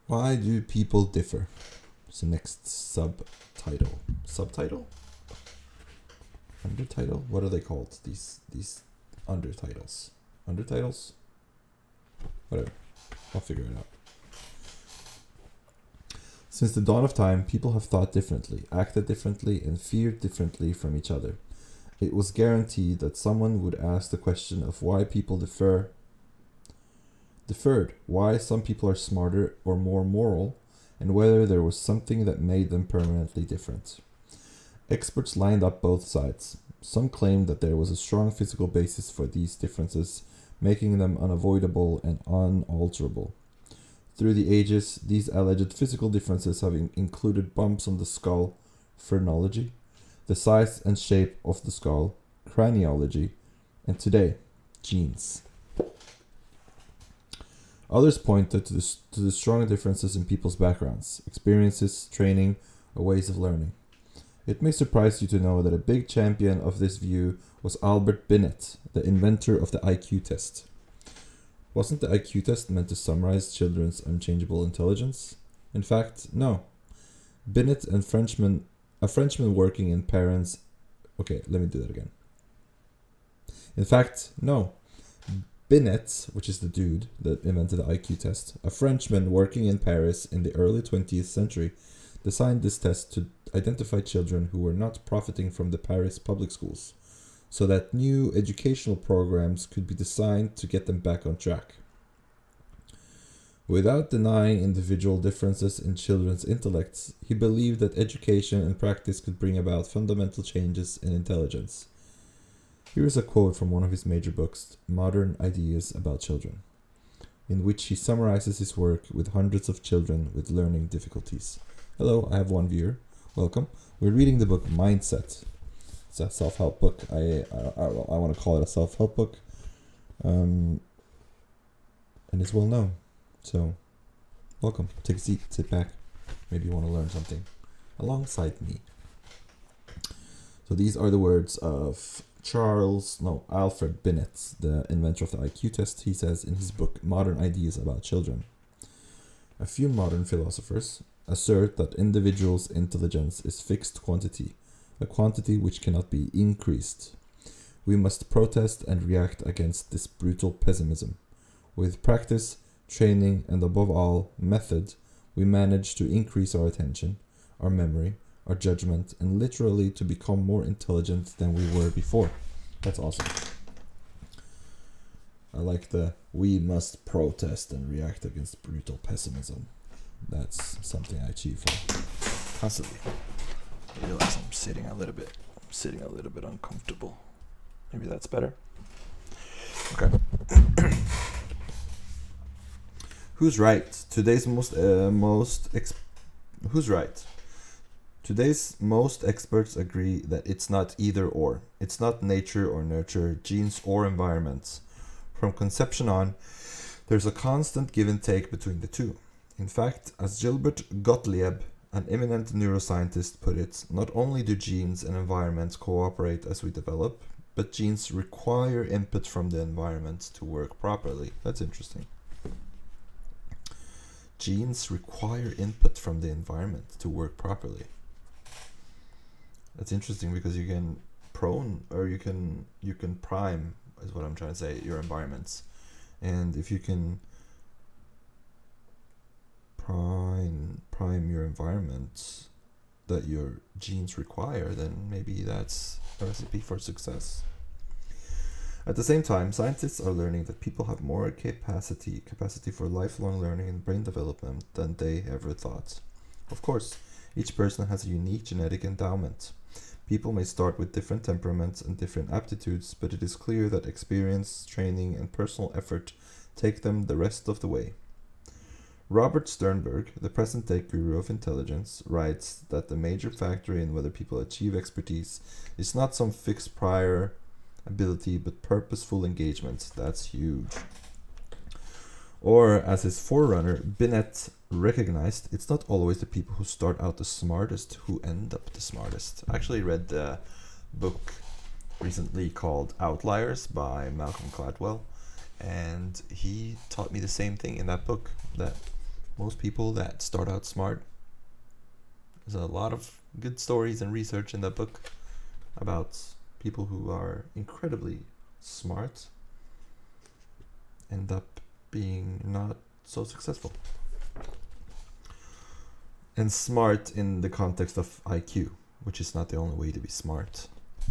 Why do people differ? It's the next subtitle. Subtitle? Undertitle? What are they called? These undertitles. Undertitles? Whatever. I'll figure it out. Since the dawn of time, people have thought differently, acted differently, and feared differently from each other. It was guaranteed that someone would ask the question of why people differed, why some people are smarter or more moral, and whether there was something that made them permanently different. Experts lined up both sides. Some claimed that there was a strong physical basis for these differences, making them unavoidable and unalterable. Through the ages, these alleged physical differences have included bumps on the skull, phrenology, the size and shape of the skull, craniology, and today, genes. Others pointed to the strong differences in people's backgrounds, experiences, training, or ways of learning. It may surprise you to know that a big champion of this view was Albert Binet, the inventor of the IQ test. Wasn't the IQ test meant to summarize children's unchangeable intelligence? In fact, no. Binet and a Frenchman working in Paris... Okay, let me do that again. In fact, no. Binet, which is the dude that invented the IQ test, a Frenchman working in Paris in the early 20th century, designed this test to identify children who were not profiting from the Paris public schools, so that new educational programs could be designed to get them back on track. Without denying individual differences in children's intellects, he believed that education and practice could bring about fundamental changes in intelligence. Here is a quote from one of his major books, Modern Ideas About Children, in which he summarizes his work with hundreds of children with learning difficulties. Hello, I have one viewer. Welcome. We're reading the book Mindset. It's a self-help book. I want to call it a self-help book. And it's well known. So, welcome. Take a seat. Sit back. Maybe you want to learn something alongside me. So these are the words of Alfred Binet, the inventor of the IQ test. He says in his book Modern Ideas About Children, a few modern philosophers assert that individuals' intelligence is fixed quantity, a quantity which cannot be increased. We must protest and react against this brutal pessimism. With practice, training, and above all, method, we manage to increase our attention, our memory, our judgment, and literally to become more intelligent than we were before. That's awesome. I like the we must protest and react against brutal pessimism. That's something I achieve for constantly. I realize I'm sitting a little bit uncomfortable. Maybe that's better. Okay. Who's right? Today's most experts agree that it's not either or. It's not nature or nurture, genes or environments. From conception on, there's a constant give and take between the two. In fact, as Gilbert Gottlieb, an eminent neuroscientist, put it, not only do genes and environments cooperate as we develop, but genes require input from the environment to work properly. That's interesting. Genes require input from the environment to work properly. That's interesting because you can prime, is what I'm trying to say, your environments. And if you can prime your environment that your genes require, then maybe that's a recipe for success. At the same time, scientists are learning that people have more capacity for lifelong learning and brain development than they ever thought. Of course, each person has a unique genetic endowment. People may start with different temperaments and different aptitudes, but it is clear that experience, training, and personal effort take them the rest of the way. Robert Sternberg, the present-day guru of intelligence, writes that the major factor in whether people achieve expertise is not some fixed prior ability, but purposeful engagement. That's huge. Or, as his forerunner, Binet recognized, it's not always the people who start out the smartest who end up the smartest. I actually read the book recently called Outliers by Malcolm Gladwell, and he taught me the same thing in that book, that most people that start out smart. There's a lot of good stories and research in that book about people who are incredibly smart end up being not so successful. And smart in the context of IQ, which is not the only way to be smart.